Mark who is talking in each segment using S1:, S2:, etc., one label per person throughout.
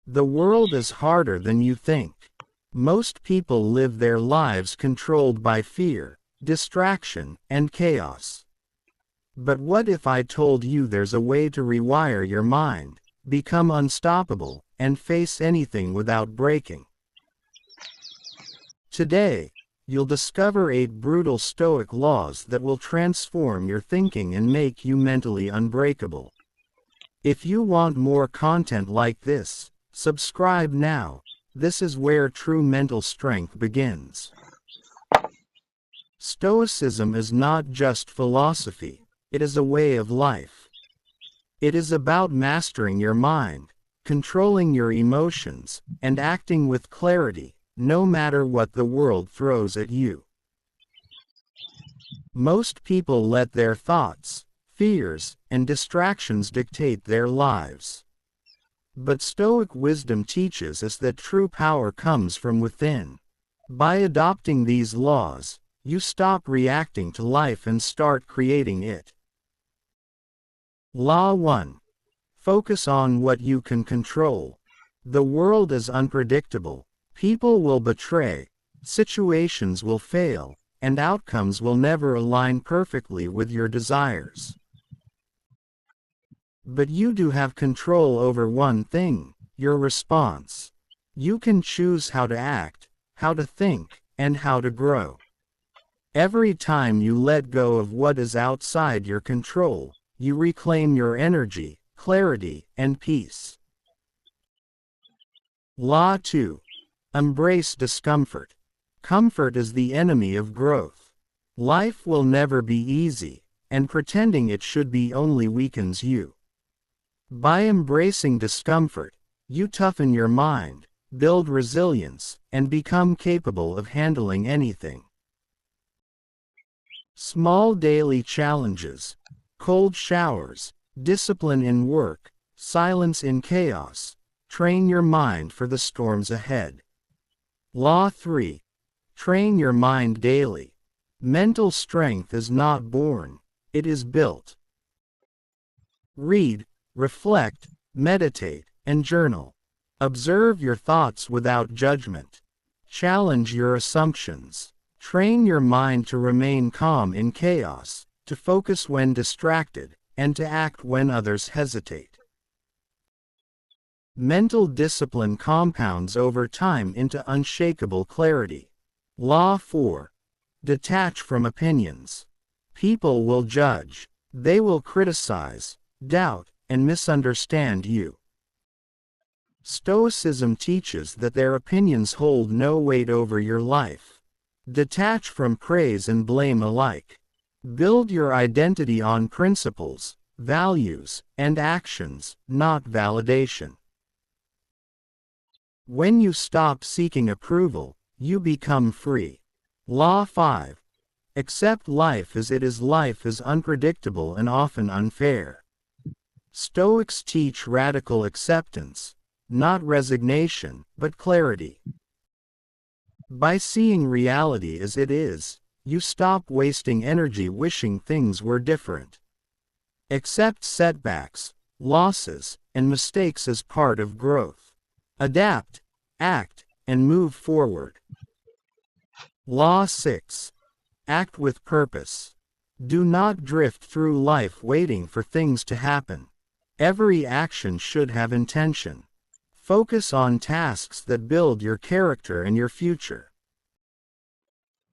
S1: The world is harder than you think. Most people live their lives controlled by fear, distraction, and chaos. But what if I told you there's a way to rewire your mind, become unstoppable, and face anything without breaking? Today, you'll discover 8 brutal Stoic laws that will transform your thinking and make you mentally unbreakable. If you want more content like this, subscribe now. This is where true mental strength begins. Stoicism is not just philosophy, it is a way of life. It is about mastering your mind, controlling your emotions, and acting with clarity, no matter what the world throws at you. Most people let their thoughts, fears, and distractions dictate their lives. But Stoic wisdom teaches us that true power comes from within. By adopting these laws, you stop reacting to life and start creating it. Law 1. Focus on what you can control. The world is unpredictable. People will betray, situations will fail, and outcomes will never align perfectly with your desires. But you do have control over one thing, your response. You can choose how to act, how to think, and how to grow. Every time you let go of what is outside your control, you reclaim your energy, clarity, and peace. Law 2. Embrace discomfort. Comfort is the enemy of growth. Life will never be easy, and pretending it should be only weakens you. By embracing discomfort, you toughen your mind, build resilience, and become capable of handling anything. Small daily challenges, cold showers, discipline in work, silence in chaos, train your mind for the storms ahead. Law 3. Train your mind daily. Mental strength is not born, it is built. Read, reflect, meditate, and journal. Observe your thoughts without judgment. Challenge your assumptions. Train your mind to remain calm in chaos, to focus when distracted, and to act when others hesitate. Mental discipline compounds over time into unshakable clarity. Law 4. Detach from opinions. People will judge. They will criticize, doubt, and misunderstand you. Stoicism teaches that their opinions hold no weight over your life. Detach from praise and blame alike. Build your identity on principles, values, and actions, not validation. When you stop seeking approval, you become free. Law 5. Accept life as it is. Life is unpredictable and often unfair. Stoics teach radical acceptance, not resignation, but clarity. By seeing reality as it is, you stop wasting energy wishing things were different. Accept setbacks, losses, and mistakes as part of growth. Adapt, act, and move forward. Law 6. Act with purpose. Do not drift through life waiting for things to happen. Every action should have intention. Focus on tasks that build your character and your future.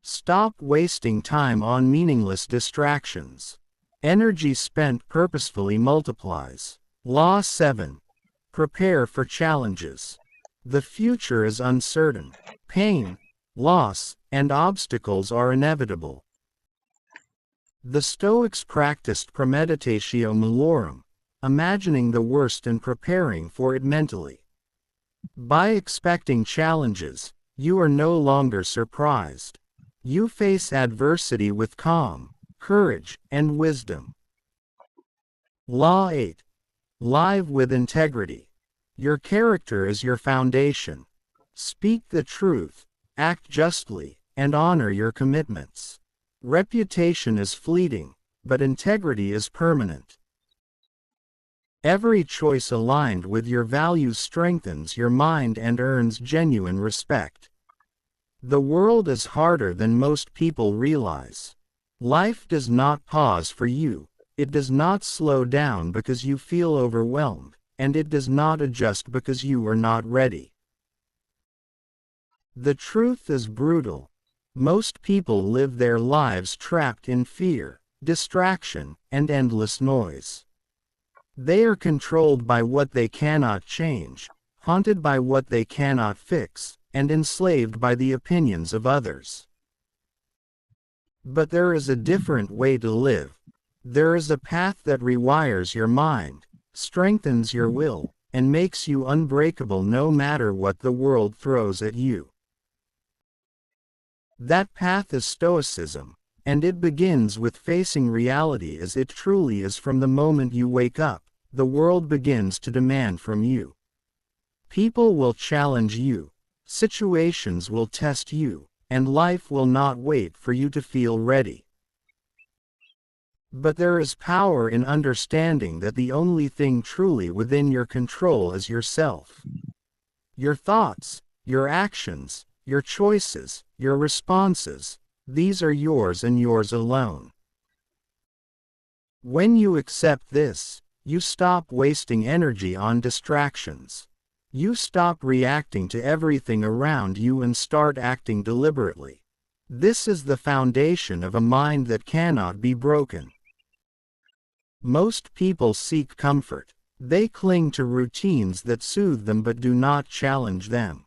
S1: Stop wasting time on meaningless distractions. Energy spent purposefully multiplies. Law 7. Prepare for challenges. The future is uncertain. Pain, loss, and obstacles are inevitable. The Stoics practiced premeditatio malorum, imagining the worst and preparing for it mentally. By expecting challenges, you are no longer surprised. You face adversity with calm, courage, and wisdom. Law 8. Live with integrity. Your character is your foundation. Speak the truth, act justly, and honor your commitments. Reputation is fleeting, but integrity is permanent. Every choice aligned with your values strengthens your mind and earns genuine respect. The world is harder than most people realize. Life does not pause for you, it does not slow down because you feel overwhelmed, and it does not adjust because you are not ready. The truth is brutal. Most people live their lives trapped in fear, distraction, and endless noise. They are controlled by what they cannot change, haunted by what they cannot fix, and enslaved by the opinions of others. But there is a different way to live. There is a path that rewires your mind, strengthens your will, and makes you unbreakable no matter what the world throws at you. That path is Stoicism, and it begins with facing reality as it truly is. From the moment you wake up, the world begins to demand from you. People will challenge you, situations will test you, and life will not wait for you to feel ready. But there is power in understanding that the only thing truly within your control is yourself. Your thoughts, your actions, your choices, your responses, these are yours and yours alone. When you accept this, you stop wasting energy on distractions. You stop reacting to everything around you and start acting deliberately. This is the foundation of a mind that cannot be broken. Most people seek comfort. They cling to routines that soothe them but do not challenge them.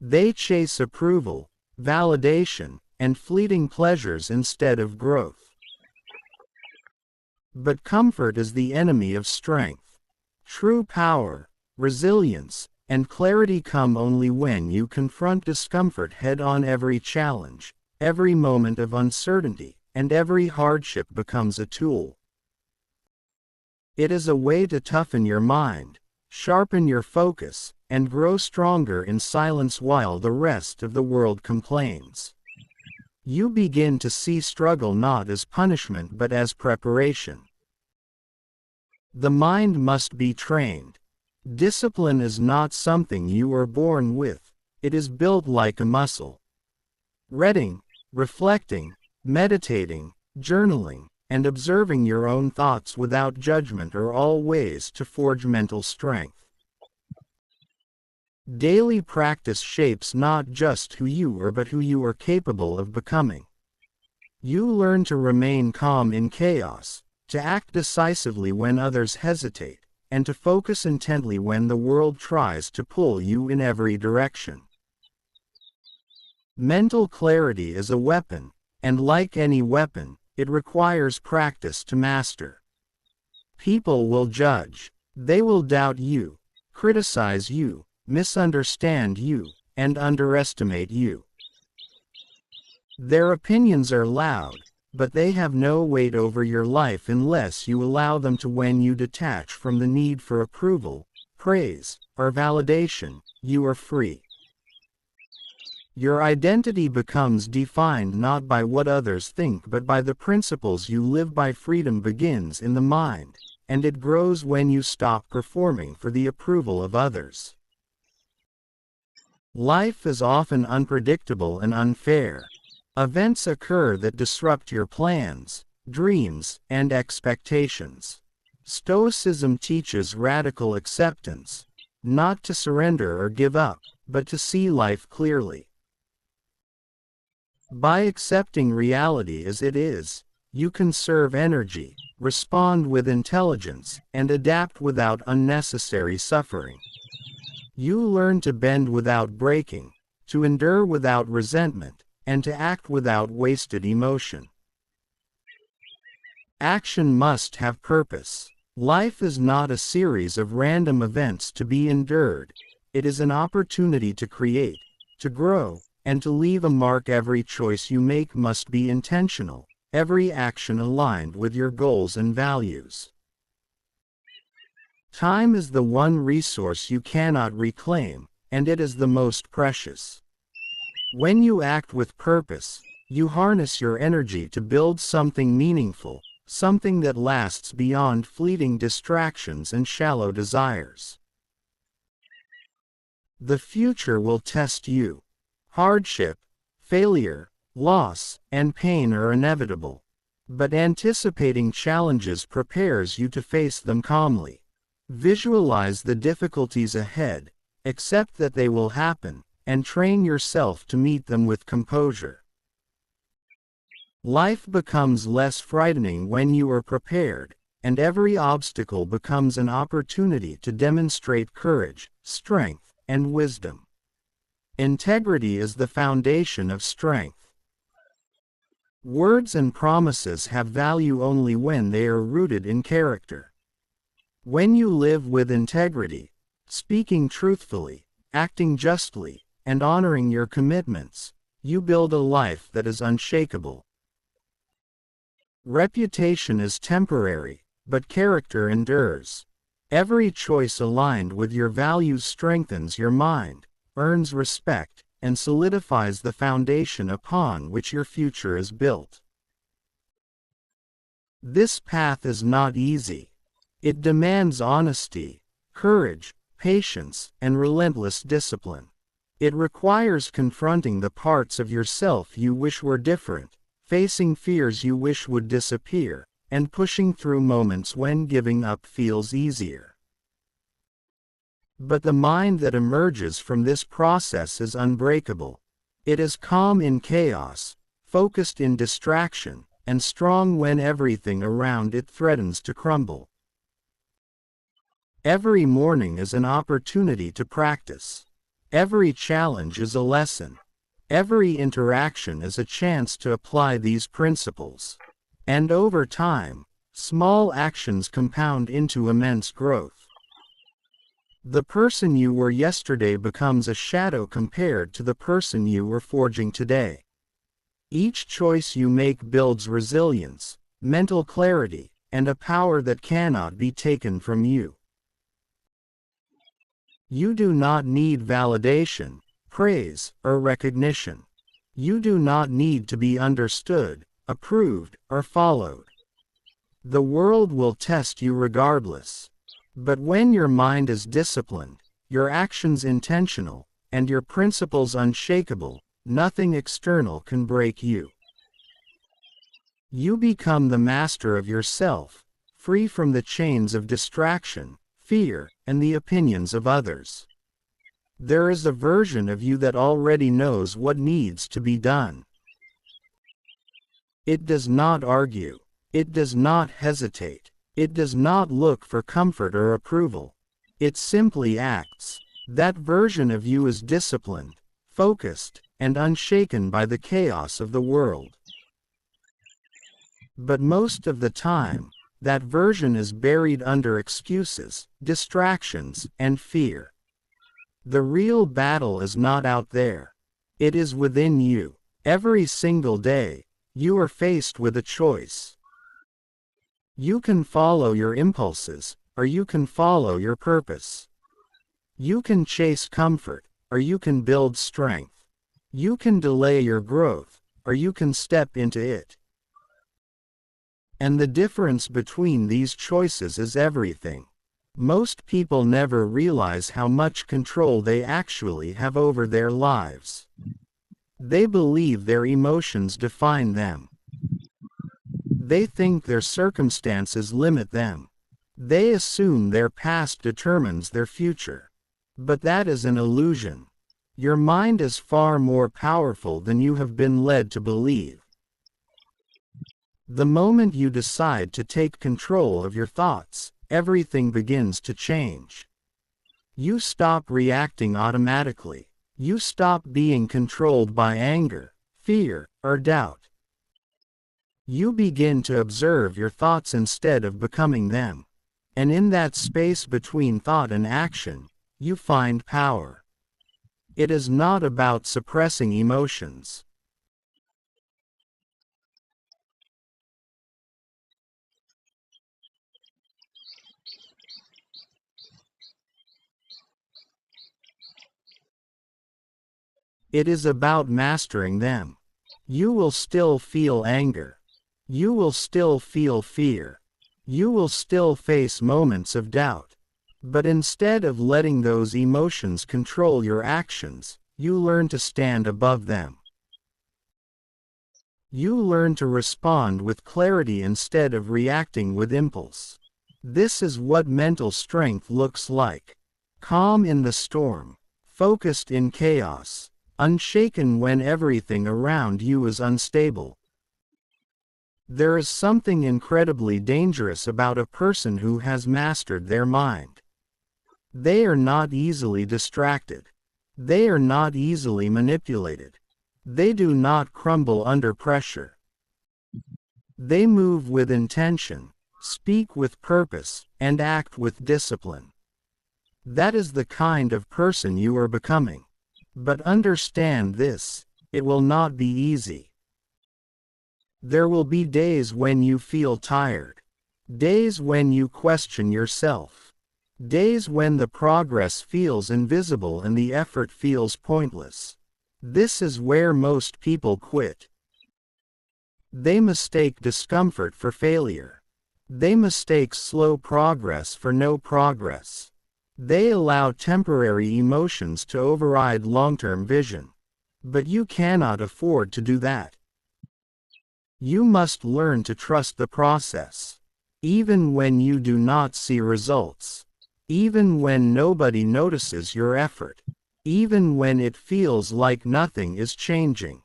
S1: They chase approval, validation, and fleeting pleasures instead of growth. But comfort is the enemy of strength. True power, resilience, and clarity come only when you confront discomfort head-on. Every challenge, every moment of uncertainty, and every hardship becomes a tool. It is a way to toughen your mind, sharpen your focus, and grow stronger in silence while the rest of the world complains. You begin to see struggle not as punishment but as preparation. The mind must be trained. Discipline is not something you are born with, it is built like a muscle. Reading, reflecting, meditating, journaling, and observing your own thoughts without judgment are all ways to forge mental strength. Daily practice shapes not just who you are but who you are capable of becoming. You learn to remain calm in chaos, to act decisively when others hesitate, and to focus intently when the world tries to pull you in every direction. Mental clarity is a weapon, and like any weapon, it requires practice to master. People will judge. They will doubt you, criticize you, misunderstand you, and underestimate you. Their opinions are loud, but they have no weight over your life unless you allow them to. When you detach from the need for approval, praise, or validation, you are free. Your identity becomes defined not by what others think but by the principles you live by. Freedom begins in the mind, and it grows when you stop performing for the approval of others. Life is often unpredictable and unfair. Events occur that disrupt your plans, dreams, and expectations. Stoicism teaches radical acceptance, not to surrender or give up, but to see life clearly. By accepting reality as it is, you conserve energy, respond with intelligence, and adapt without unnecessary suffering. You learn to bend without breaking, to endure without resentment, and to act without wasted emotion. Action must have purpose. Life is not a series of random events to be endured. It is an opportunity to create, to grow, and to leave a mark. Every choice you make must be intentional, every action aligned with your goals and values. Time is the one resource you cannot reclaim, and it is the most precious. When you act with purpose, you harness your energy to build something meaningful, something that lasts beyond fleeting distractions and shallow desires. The future will test you. Hardship, failure, loss, and pain are inevitable. But anticipating challenges prepares you to face them calmly. Visualize the difficulties ahead, accept that they will happen, and train yourself to meet them with composure. Life becomes less frightening when you are prepared, and every obstacle becomes an opportunity to demonstrate courage, strength, and wisdom. Integrity is the foundation of strength. Words and promises have value only when they are rooted in character. When you live with integrity, speaking truthfully, acting justly, and honoring your commitments, you build a life that is unshakable. Reputation is temporary, but character endures. Every choice aligned with your values strengthens your mind, earns respect, and solidifies the foundation upon which your future is built. This path is not easy. It demands honesty, courage, patience, and relentless discipline. It requires confronting the parts of yourself you wish were different, facing fears you wish would disappear, and pushing through moments when giving up feels easier. But the mind that emerges from this process is unbreakable. It is calm in chaos, focused in distraction, and strong when everything around it threatens to crumble. Every morning is an opportunity to practice. Every challenge is a lesson. Every interaction is a chance to apply these principles. And over time, small actions compound into immense growth. The person you were yesterday becomes a shadow compared to the person you were forging today. Each choice you make builds resilience, mental clarity, and a power that cannot be taken from you. You do not need validation, praise, or recognition. You do not need to be understood, approved, or followed. The world will test you regardless. But when your mind is disciplined, your actions intentional, and your principles unshakable, nothing external can break you. You become the master of yourself, free from the chains of distraction, fear, and the opinions of others. There is a version of you that already knows what needs to be done. It does not argue. It does not hesitate. It does not look for comfort or approval. It simply acts. That version of you is disciplined, focused, and unshaken by the chaos of the world. But most of the time, that version is buried under excuses, distractions, and fear. The real battle is not out there. It is within you. Every single day, you are faced with a choice. You can follow your impulses, or you can follow your purpose. You can chase comfort, or you can build strength. You can delay your growth, or you can step into it. And the difference between these choices is everything. Most people never realize how much control they actually have over their lives. They believe their emotions define them. They think their circumstances limit them. They assume their past determines their future. But that is an illusion. Your mind is far more powerful than you have been led to believe. The moment you decide to take control of your thoughts, everything begins to change. You stop reacting automatically. You stop being controlled by anger, fear, or doubt. You begin to observe your thoughts instead of becoming them. And in that space between thought and action, you find power. It is not about suppressing emotions. It is about mastering them. You will still feel anger. You will still feel fear. You will still face moments of doubt. But instead of letting those emotions control your actions, you learn to stand above them. You learn to respond with clarity instead of reacting with impulse. This is what mental strength looks like. Calm in the storm, focused in chaos, unshaken when everything around you is unstable. There is something incredibly dangerous about a person who has mastered their mind. They are not easily distracted. They are not easily manipulated. They do not crumble under pressure. They move with intention, speak with purpose, and act with discipline. That is the kind of person you are becoming. But understand this, it will not be easy. There will be days when you feel tired. Days when you question yourself. Days when the progress feels invisible and the effort feels pointless. This is where most people quit. They mistake discomfort for failure. They mistake slow progress for no progress. They allow temporary emotions to override long-term vision. But you cannot afford to do that. You must learn to trust the process. Even when you do not see results. Even when nobody notices your effort. Even when it feels like nothing is changing.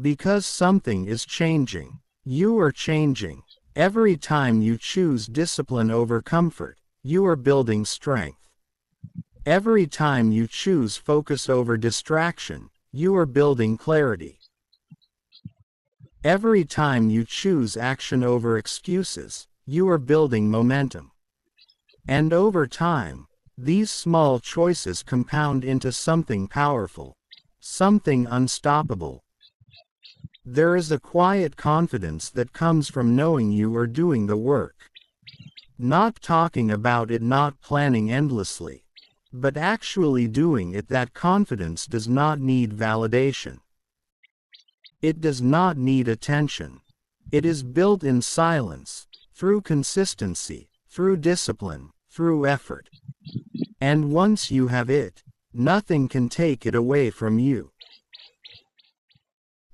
S1: Because something is changing. You are changing. Every time you choose discipline over comfort, you are building strength. Every time you choose focus over distraction, you are building clarity. Every time you choose action over excuses, you are building momentum. And over time, these small choices compound into something powerful, something unstoppable. There is a quiet confidence that comes from knowing you are doing the work. Not talking about it, not planning endlessly, but actually doing it. That confidence does not need validation. It does not need attention. It is built in silence, through consistency, through discipline, through effort. And once you have it, nothing can take it away from you.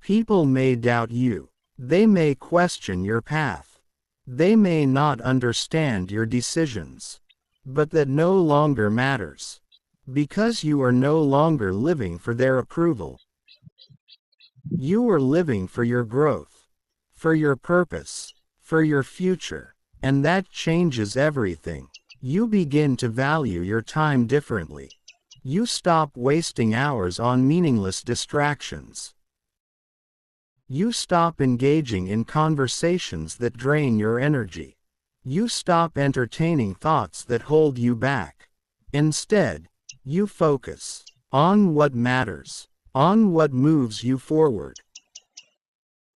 S1: People may doubt you. They may question your path. They may not understand your decisions. But that no longer matters. Because you are no longer living for their approval. You are living for your growth, for your purpose, for your future, and that changes everything. You begin to value your time differently. You stop wasting hours on meaningless distractions. You stop engaging in conversations that drain your energy. You stop entertaining thoughts that hold you back. Instead, you focus on what matters. On what moves you forward.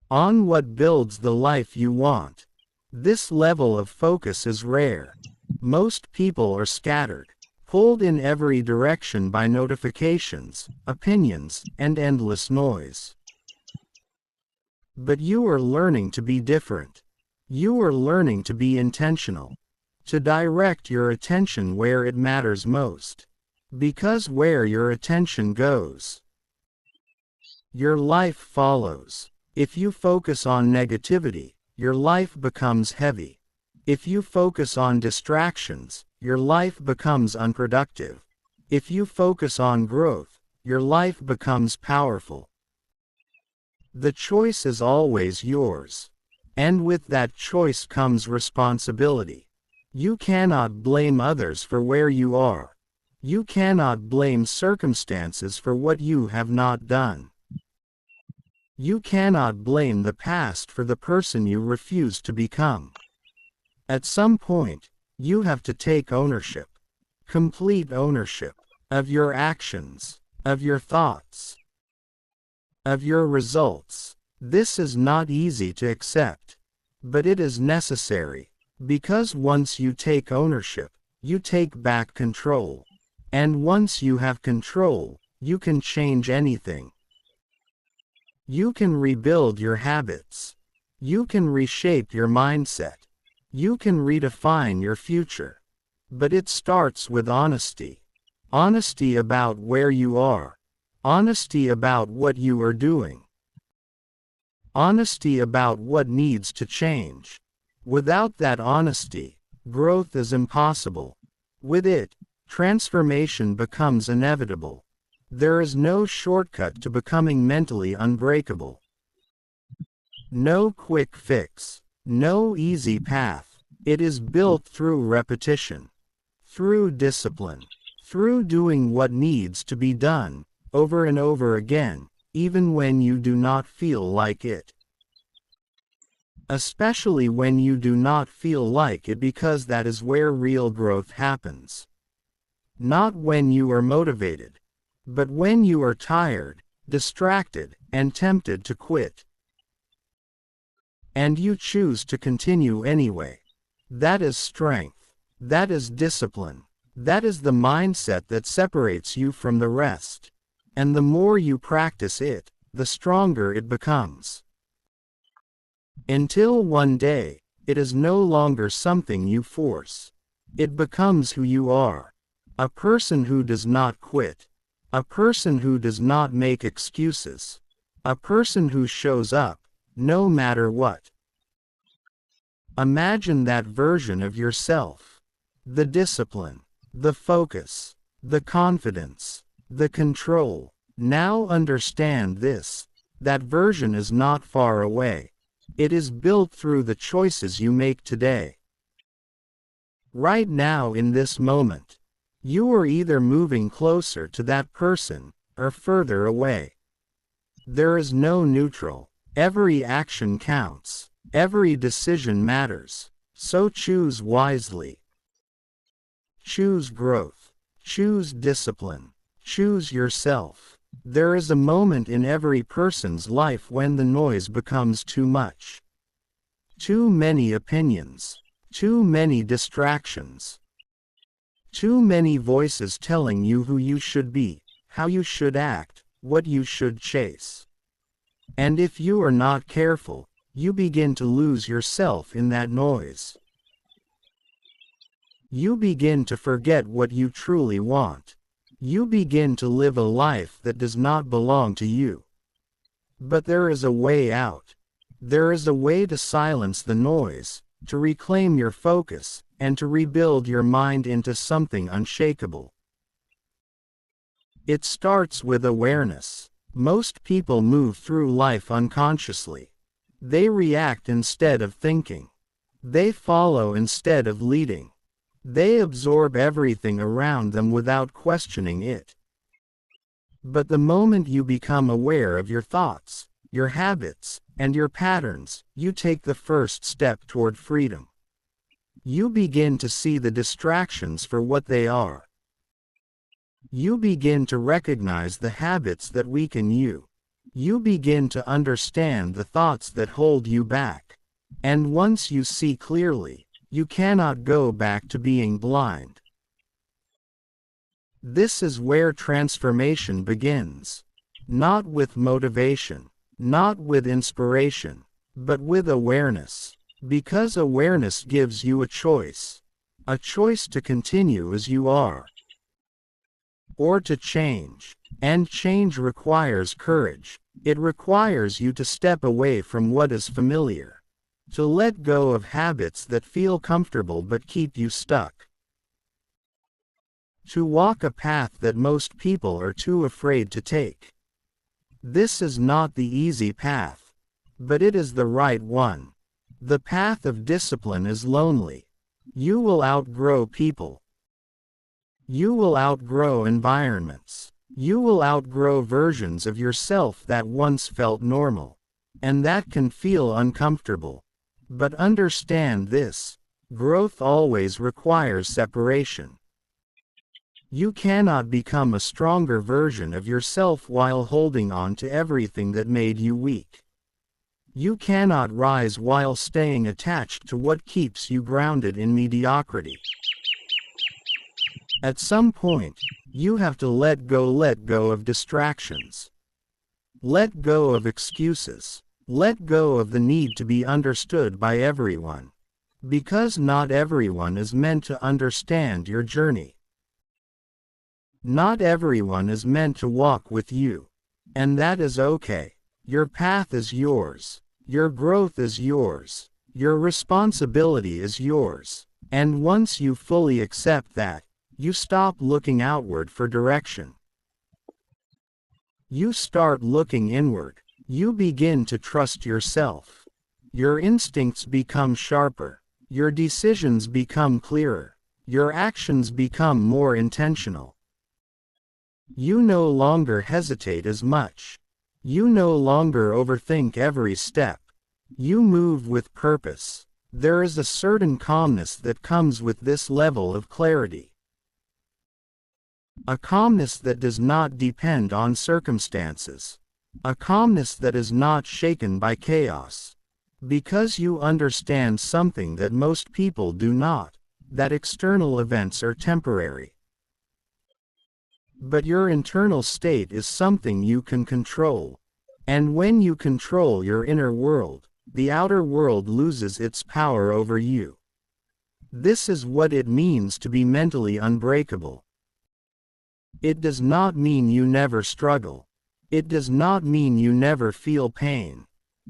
S1: On what builds the life you want. This level of focus is rare. Most people are scattered, pulled in every direction by notifications, opinions, and endless noise. But you are learning to be different. You are learning to be intentional. To direct your attention where it matters most. Because where your attention goes, your life follows. If you focus on negativity, your life becomes heavy. If you focus on distractions, your life becomes unproductive. If you focus on growth, your life becomes powerful. The choice is always yours. And with that choice comes responsibility. You cannot blame others for where you are. You cannot blame circumstances for what you have not done. You cannot blame the past for the person you refuse to become. At some point, you have to take ownership. Complete ownership of your actions, of your thoughts, of your results. This is not easy to accept, but it is necessary, because once you take ownership, you take back control. And once you have control, you can change anything. You can rebuild your habits. You can reshape your mindset. You can redefine your future. But it starts with honesty. Honesty about where you are. Honesty about what you are doing. Honesty about what needs to change. Without that honesty, growth is impossible. With it, transformation becomes inevitable. There is no shortcut to becoming mentally unbreakable. No quick fix. No easy path. It is built through repetition. Through discipline. Through doing what needs to be done, over and over again, even when you do not feel like it. Especially when you do not feel like it, because that is where real growth happens. Not when you are motivated, but when you are tired, distracted, and tempted to quit. And you choose to continue anyway. That is strength. That is discipline. That is the mindset that separates you from the rest. And the more you practice it, the stronger it becomes. Until one day, it is no longer something you force. It becomes who you are. A person who does not quit. A person who does not make excuses. A person who shows up, no matter what. Imagine that version of yourself. The discipline, the focus, the confidence, the control. Now understand this. That version is not far away. It is built through the choices you make today. Right now, in this moment, you are either moving closer to that person, or further away. There is no neutral. Every action counts. Every decision matters. So choose wisely. Choose growth. Choose discipline. Choose yourself. There is a moment in every person's life when the noise becomes too much. Too many opinions. Too many distractions. Too many voices telling you who you should be, how you should act, what you should chase. And if you are not careful, you begin to lose yourself in that noise. You begin to forget what you truly want. You begin to live a life that does not belong to you. But there is a way out. There is a way to silence the noise, to reclaim your focus, and to rebuild your mind into something unshakable. It starts with awareness. Most people move through life unconsciously. They react instead of thinking. They follow instead of leading. They absorb everything around them without questioning it. But the moment you become aware of your thoughts, your habits, and your patterns, you take the first step toward freedom. You begin to see the distractions for what they are. You begin to recognize the habits that weaken you. You begin to understand the thoughts that hold you back. And once you see clearly, you cannot go back to being blind. This is where transformation begins. Not with motivation, not with inspiration, but with awareness. Because awareness gives you a choice. A choice to continue as you are. Or to change. And change requires courage. It requires you to step away from what is familiar. To let go of habits that feel comfortable but keep you stuck. To walk a path that most people are too afraid to take. This is not the easy path, but it is the right one. The path of discipline is lonely. You will outgrow people. You will outgrow environments. You will outgrow versions of yourself that once felt normal. And that can feel uncomfortable. But understand this: growth always requires separation. You cannot become a stronger version of yourself while holding on to everything that made you weak. You cannot rise while staying attached to what keeps you grounded in mediocrity. At some point, you have to let go of distractions. Let go of excuses. Let go of the need to be understood by everyone. Because not everyone is meant to understand your journey. Not everyone is meant to walk with you. And that is okay. Your path is yours. Your growth is yours. Your responsibility is yours. And once you fully accept that, you stop looking outward for direction. You start looking inward. You begin to trust yourself. Your instincts become sharper. Your decisions become clearer. Your actions become more intentional. You no longer hesitate as much. You no longer overthink every step. You move with purpose. There is a certain calmness that comes with this level of clarity. A calmness that does not depend on circumstances. A calmness that is not shaken by chaos. Because you understand something that most people do not, that external events are temporary. But your internal state is something you can control. And when you control your inner world, the outer world loses its power over you. This is what it means to be mentally unbreakable. It does not mean you never struggle. It does not mean you never feel pain.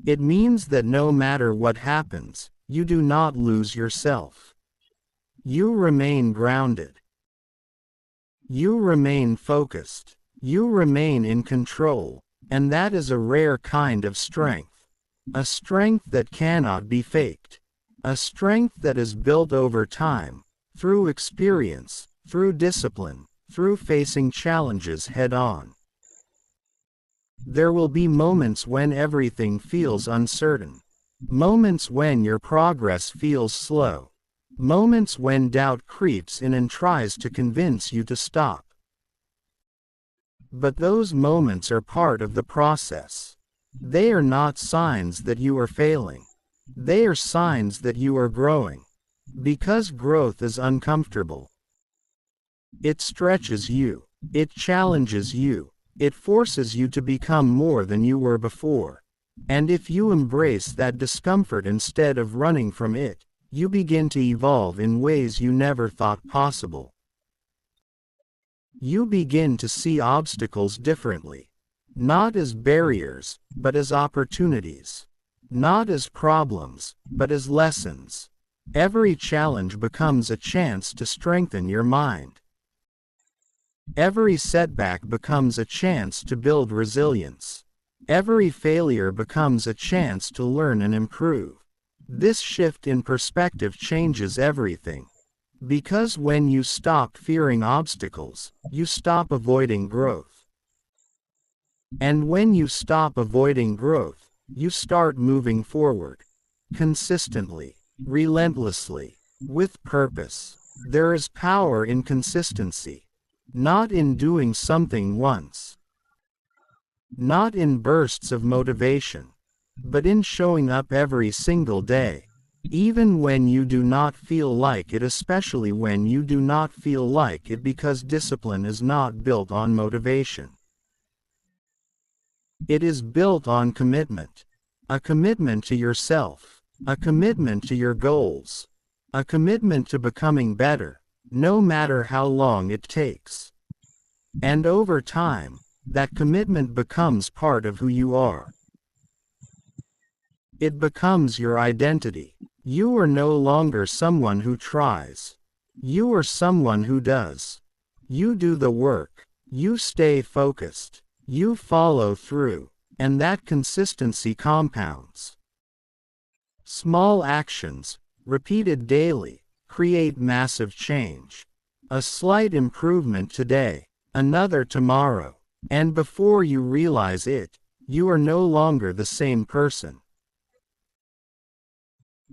S1: It means that no matter what happens, you do not lose yourself. You remain grounded. You remain focused. You remain in control, and that is a rare kind of strength. A strength that cannot be faked. A strength that is built over time, through experience, through discipline, through facing challenges head-on. There will be moments when everything feels uncertain. Moments when your progress feels slow. Moments when doubt creeps in and tries to convince you to stop. But those moments are part of the process. They are not signs that you are failing. They are signs that you are growing. Because growth is uncomfortable. It stretches you. It challenges you. It forces you to become more than you were before. And if you embrace that discomfort instead of running from it, you begin to evolve in ways you never thought possible. You begin to see obstacles differently. Not as barriers, but as opportunities. Not as problems, but as lessons. Every challenge becomes a chance to strengthen your mind. Every setback becomes a chance to build resilience. Every failure becomes a chance to learn and improve. This shift in perspective changes everything. Because when you stop fearing obstacles, you stop avoiding growth. And when you stop avoiding growth, you start moving forward. Consistently, relentlessly, with purpose. There is power in consistency. Not in doing something once. Not in bursts of motivation. But in showing up every single day. Even when you do not feel like it, especially when you do not feel like it, because discipline is not built on motivation. It is built on commitment. A commitment to yourself. A commitment to your goals. A commitment to becoming better. No matter how long it takes. And over time, that commitment becomes part of who you are. It becomes your identity. You are no longer someone who tries. You are someone who does. You do the work. You stay focused. You follow through. And that consistency compounds. Small actions, repeated daily, create massive change. A slight improvement today, another tomorrow, and before you realize it, you are no longer the same person.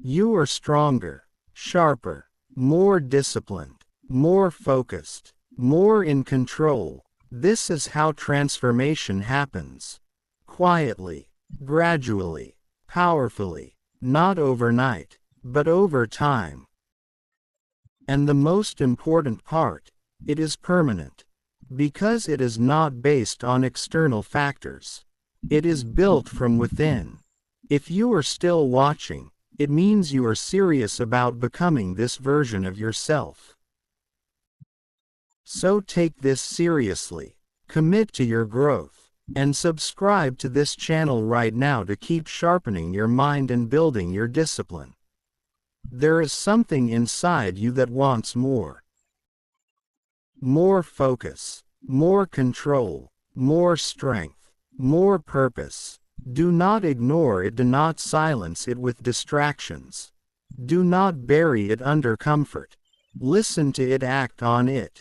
S1: You are stronger, sharper, more disciplined, more focused, more in control. This is how transformation happens. Quietly, gradually, powerfully, not overnight, but over time. And the most important part, it is permanent. Because it is not based on external factors. It is built from within. If you are still watching, it means you are serious about becoming this version of yourself. So take this seriously, commit to your growth, and subscribe to this channel right now to keep sharpening your mind and building your discipline. There is something inside you that wants more. More focus, more control, more strength, more purpose. Do not ignore it, do not silence it with distractions. Do not bury it under comfort. Listen to it, act on it.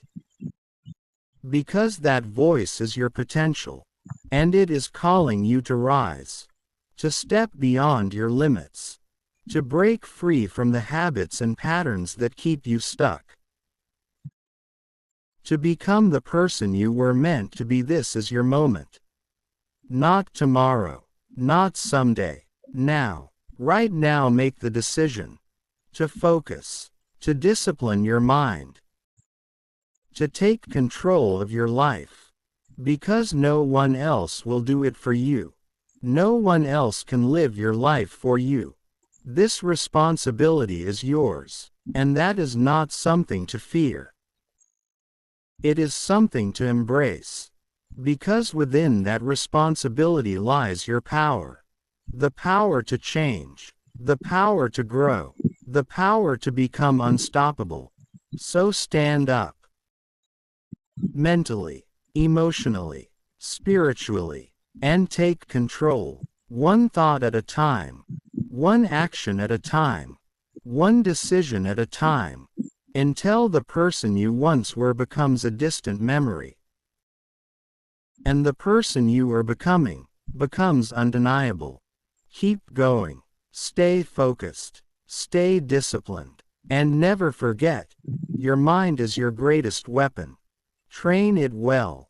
S1: Because that voice is your potential, and it is calling you to rise, to step beyond your limits, to break free from the habits and patterns that keep you stuck. To become the person you were meant to be. This is your moment. Not tomorrow, not someday, now. Right now, make the decision to focus, to discipline your mind, to take control of your life. Because no one else will do it for you. No one else can live your life for you. This responsibility is yours, and that is not something to fear. It is something to embrace. Because within that responsibility lies your power. The power to change, the power to grow, the power to become unstoppable. So stand up. Mentally, emotionally, spiritually, and take control. One thought at a time, one action at a time, one decision at a time, until the person you once were becomes a distant memory. And the person you are becoming becomes undeniable. Keep going, stay focused, stay disciplined, and never forget, your mind is your greatest weapon. Train it well,